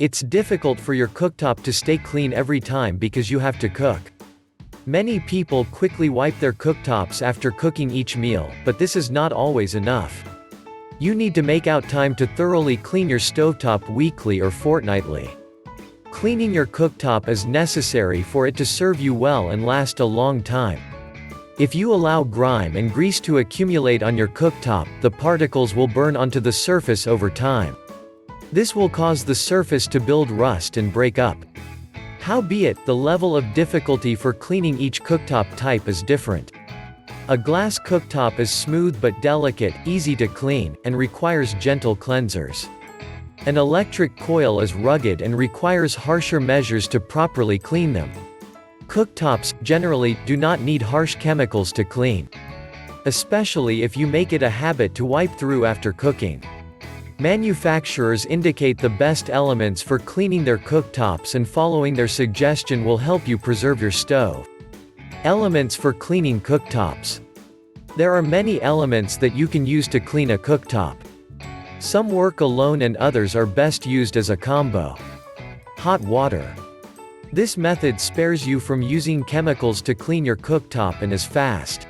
It's difficult for your cooktop to stay clean every time because you have to cook. Many people quickly wipe their cooktops after cooking each meal, but this is not always enough. You need to make out time to thoroughly clean your stovetop weekly or fortnightly. Cleaning your cooktop is necessary for it to serve you well and last a long time. If you allow grime and grease to accumulate on your cooktop, the particles will burn onto the surface over time. This will cause the surface to build rust and break up. Howbeit, the level of difficulty for cleaning each cooktop type is different. A glass cooktop is smooth but delicate, easy to clean, and requires gentle cleansers. An electric coil is rugged and requires harsher measures to properly clean them. Cooktops, generally, do not need harsh chemicals to clean. Especially if you make it a habit to wipe through after cooking. Manufacturers indicate the best elements for cleaning their cooktops, and following their suggestion will help you preserve your stove. Elements for cleaning cooktops. There are many elements that you can use to clean a cooktop. Some work alone and others are best used as a combo. Hot water. This method spares you from using chemicals to clean your cooktop and is fast.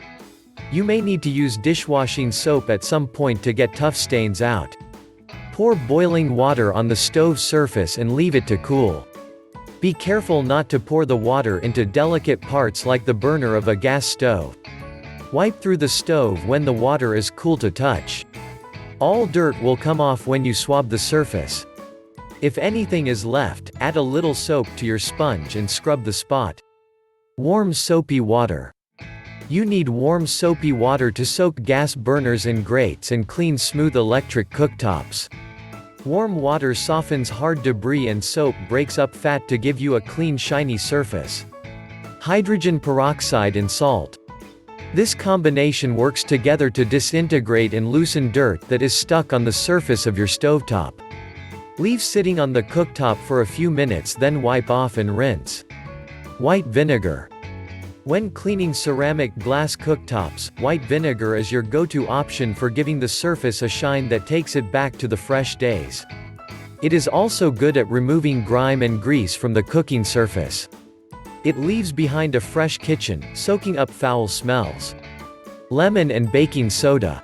You may need to use dishwashing soap at some point to get tough stains out. Pour boiling water on the stove surface and leave it to cool. Be careful not to pour the water into delicate parts like the burner of a gas stove. Wipe through the stove when the water is cool to touch. All dirt will come off when you swab the surface. If anything is left, add a little soap to your sponge and scrub the spot. Warm soapy water. You need warm soapy water to soak gas burners and grates and clean smooth electric cooktops. Warm water softens hard debris and soap breaks up fat to give you a clean shiny surface. Hydrogen peroxide and salt. This combination works together to disintegrate and loosen dirt that is stuck on the surface of your stovetop. Leave sitting on the cooktop for a few minutes, then wipe off and rinse. White vinegar. When cleaning ceramic glass cooktops, white vinegar is your go-to option for giving the surface a shine that takes it back to the fresh days. It is also good at removing grime and grease from the cooking surface. It leaves behind a fresh kitchen, soaking up foul smells. Lemon and baking soda.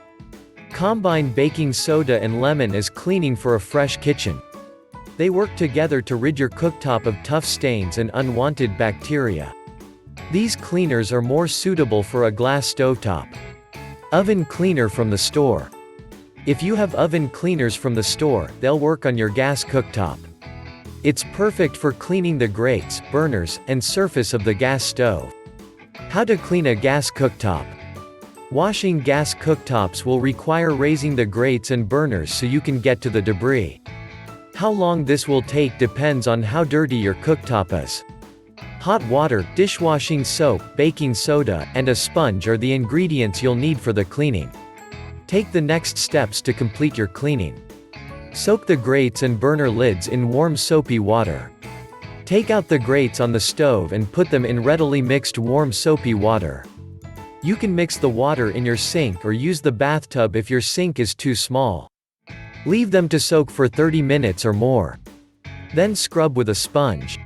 Combine baking soda and lemon as cleaning for a fresh kitchen. They work together to rid your cooktop of tough stains and unwanted bacteria. These cleaners are more suitable for a glass stovetop. Oven cleaner from the store. If you have oven cleaners from the store, they'll work on your gas cooktop. It's perfect for cleaning the grates, burners, and surface of the gas stove. How to clean a gas cooktop. Washing gas cooktops will require raising the grates and burners so you can get to the debris. How long this will take depends on how dirty your cooktop is. Hot water, dishwashing soap, baking soda, and a sponge are the ingredients you'll need for the cleaning. Take the next steps to complete your cleaning. Soak the grates and burner lids in warm soapy water. Take out the grates on the stove and put them in readily mixed warm soapy water. You can mix the water in your sink or use the bathtub if your sink is too small. Leave them to soak for 30 minutes or more. Then scrub with a sponge.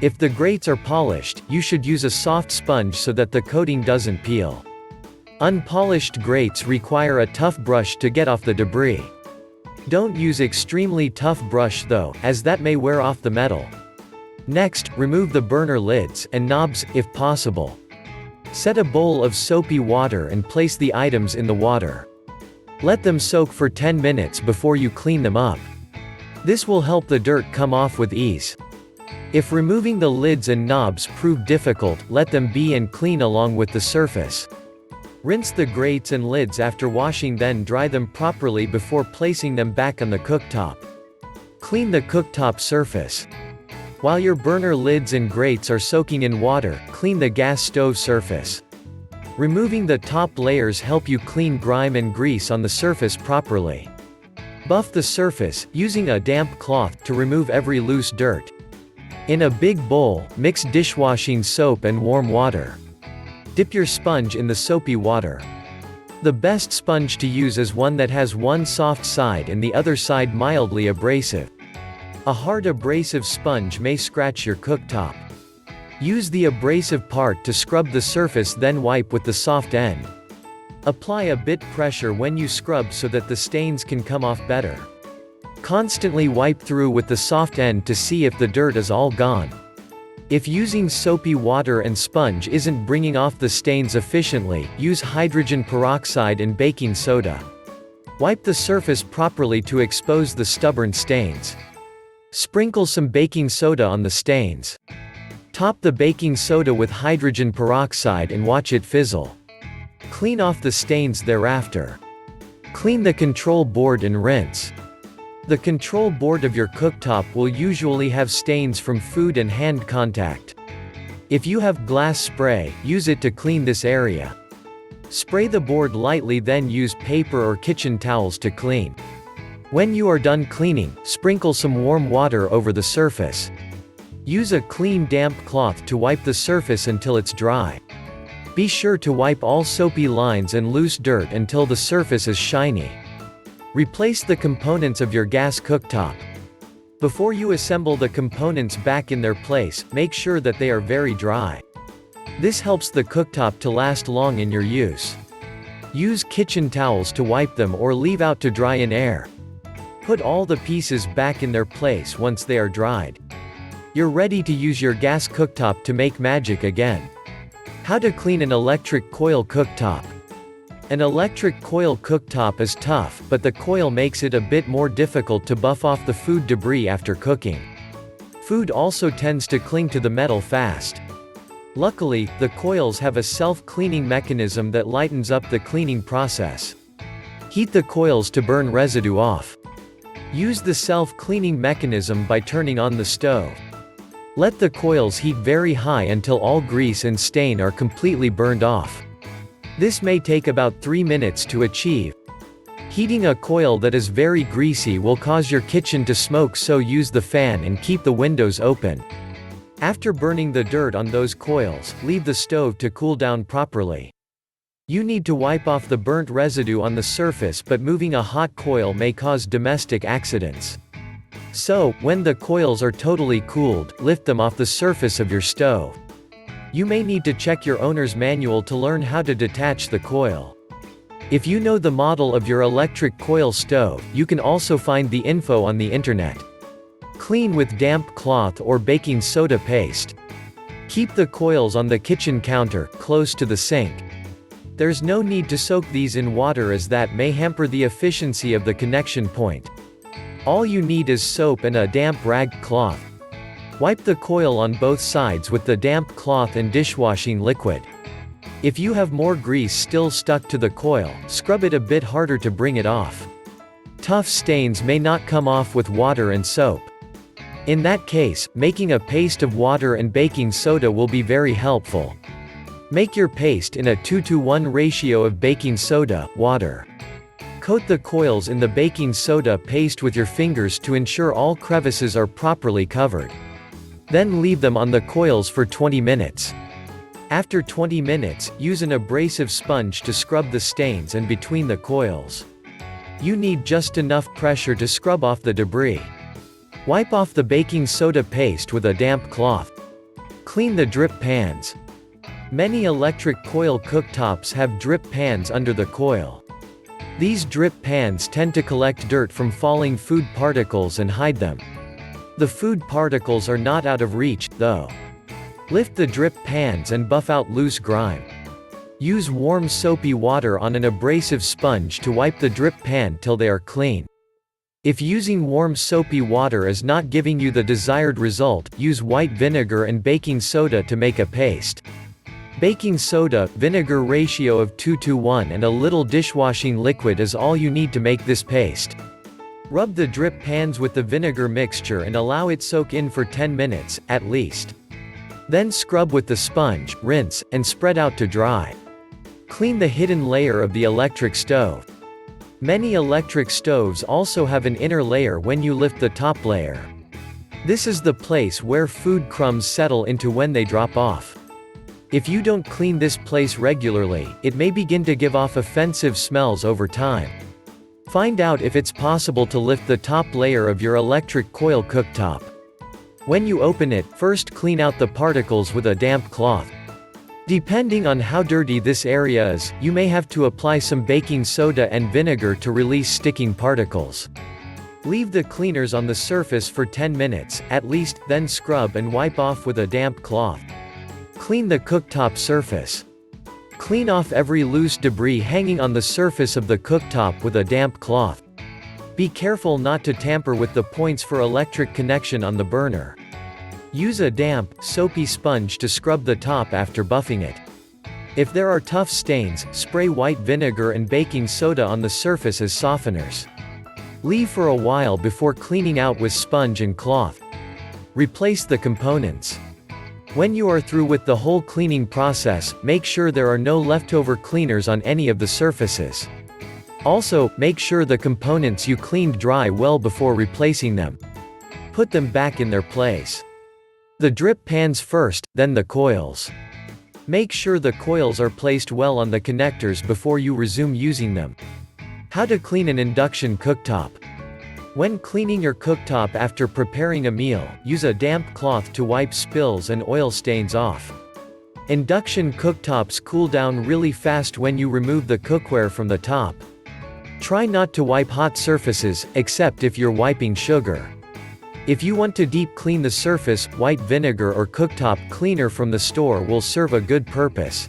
If the grates are polished, you should use a soft sponge so that the coating doesn't peel. Unpolished grates require a tough brush to get off the debris. Don't use extremely tough brush though, as that may wear off the metal. Next, remove the burner lids and knobs, if possible. Set a bowl of soapy water and place the items in the water. Let them soak for 10 minutes before you clean them up. This will help the dirt come off with ease. If removing the lids and knobs prove difficult, let them be and clean along with the surface. Rinse the grates and lids after washing, then dry them properly before placing them back on the cooktop. Clean the cooktop surface. While your burner lids and grates are soaking in water, clean the gas stove surface. Removing the top layers help you clean grime and grease on the surface properly. Buff the surface, using a damp cloth, to remove every loose dirt. In a big bowl, mix dishwashing soap and warm water. Dip your sponge in the soapy water. The best sponge to use is one that has one soft side and the other side mildly abrasive. A hard abrasive sponge may scratch your cooktop. Use the abrasive part to scrub the surface, then wipe with the soft end. Apply a bit pressure when you scrub so that the stains can come off better. Constantly wipe through with the soft end to see if the dirt is all gone. If using soapy water and sponge isn't bringing off the stains efficiently, use hydrogen peroxide and baking soda. Wipe the surface properly to expose the stubborn stains. Sprinkle some baking soda on the stains. Top the baking soda with hydrogen peroxide and watch it fizzle. Clean off the stains thereafter. Clean the control board and rinse. The control board of your cooktop will usually have stains from food and hand contact. If you have glass spray, use it to clean this area. Spray the board lightly, then use paper or kitchen towels to clean. When you are done cleaning, sprinkle some warm water over the surface. Use a clean damp cloth to wipe the surface until it's dry. Be sure to wipe all soapy lines and loose dirt until the surface is shiny. Replace the components of your gas cooktop. Before you assemble the components back in their place, make sure that they are very dry. This helps the cooktop to last long in your use. Use kitchen towels to wipe them or leave out to dry in air. Put all the pieces back in their place once they are dried. You're ready to use your gas cooktop to make magic again. How to clean an electric coil cooktop. An electric coil cooktop is tough, but the coil makes it a bit more difficult to buff off the food debris after cooking. Food also tends to cling to the metal fast. Luckily, the coils have a self-cleaning mechanism that lightens up the cleaning process. Heat the coils to burn residue off. Use the self-cleaning mechanism by turning on the stove. Let the coils heat very high until all grease and stain are completely burned off. This may take about 3 minutes to achieve. Heating a coil that is very greasy will cause your kitchen to smoke, so use the fan and keep the windows open. After burning the dirt on those coils, leave the stove to cool down properly. You need to wipe off the burnt residue on the surface, but moving a hot coil may cause domestic accidents. So, when the coils are totally cooled, lift them off the surface of your stove. You may need to check your owner's manual to learn how to detach the coil. If you know the model of your electric coil stove, you can also find the info on the internet. Clean with damp cloth or baking soda paste. Keep the coils on the kitchen counter, close to the sink. There's no need to soak these in water, as that may hamper the efficiency of the connection point. All you need is soap and a damp rag cloth. Wipe the coil on both sides with the damp cloth and dishwashing liquid. If you have more grease still stuck to the coil, scrub it a bit harder to bring it off. Tough stains may not come off with water and soap. In that case, making a paste of water and baking soda will be very helpful. Make your paste in a 2:1 ratio of baking soda, water. Coat the coils in the baking soda paste with your fingers to ensure all crevices are properly covered. Then leave them on the coils for 20 minutes. After 20 minutes, use an abrasive sponge to scrub the stains and between the coils. You need just enough pressure to scrub off the debris. Wipe off the baking soda paste with a damp cloth. Clean the drip pans. Many electric coil cooktops have drip pans under the coil. These drip pans tend to collect dirt from falling food particles and hide them. The food particles are not out of reach, though. Lift the drip pans and buff out loose grime. Use warm soapy water on an abrasive sponge to wipe the drip pan till they are clean. If using warm soapy water is not giving you the desired result, use white vinegar and baking soda to make a paste. Baking soda, vinegar ratio of 2:1 and a little dishwashing liquid is all you need to make this paste. Rub the drip pans with the vinegar mixture and allow it soak in for 10 minutes, at least. Then scrub with the sponge, rinse, and spread out to dry. Clean the hidden layer of the electric stove. Many electric stoves also have an inner layer when you lift the top layer. This is the place where food crumbs settle into when they drop off. If you don't clean this place regularly, it may begin to give off offensive smells over time. Find out if it's possible to lift the top layer of your electric coil cooktop. When you open it, first clean out the particles with a damp cloth. Depending on how dirty this area is, you may have to apply some baking soda and vinegar to release sticking particles. Leave the cleaners on the surface for 10 minutes, at least, then scrub and wipe off with a damp cloth. Clean the cooktop surface. Clean off every loose debris hanging on the surface of the cooktop with a damp cloth. Be careful not to tamper with the points for electric connection on the burner. Use a damp, soapy sponge to scrub the top after buffing it. If there are tough stains, spray white vinegar and baking soda on the surface as softeners. Leave for a while before cleaning out with sponge and cloth. Replace the components. When you are through with the whole cleaning process, make sure there are no leftover cleaners on any of the surfaces. Also, make sure the components you cleaned dry well before replacing them. Put them back in their place. The drip pans first, then the coils. Make sure the coils are placed well on the connectors before you resume using them. How to clean an induction cooktop. When cleaning your cooktop after preparing a meal, use a damp cloth to wipe spills and oil stains off. Induction cooktops cool down really fast when you remove the cookware from the top. Try not to wipe hot surfaces, except if you're wiping sugar. If you want to deep clean the surface, white vinegar or cooktop cleaner from the store will serve a good purpose.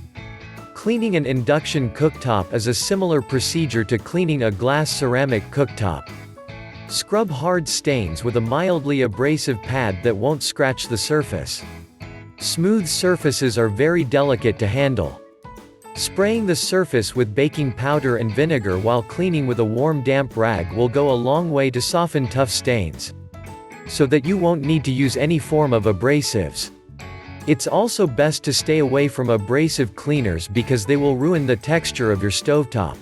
Cleaning an induction cooktop is a similar procedure to cleaning a glass ceramic cooktop. Scrub hard stains with a mildly abrasive pad that won't scratch the surface. Smooth surfaces are very delicate to handle. Spraying the surface with baking powder and vinegar while cleaning with a warm damp rag will go a long way to soften tough stains, so that you won't need to use any form of abrasives. It's also best to stay away from abrasive cleaners because they will ruin the texture of your stovetop.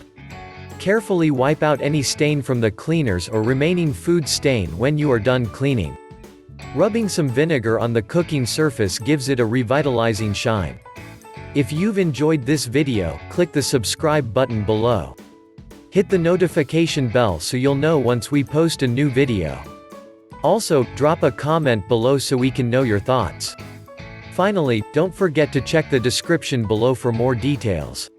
Carefully wipe out any stain from the cleaners or remaining food stain when you are done cleaning. Rubbing some vinegar on the cooking surface gives it a revitalizing shine. If you've enjoyed this video, click the subscribe button below. Hit the notification bell so you'll know once we post a new video. Also, drop a comment below so we can know your thoughts. Finally, don't forget to check the description below for more details.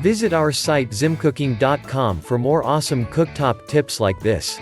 Visit our site zimcooking.com for more awesome cooktop tips like this.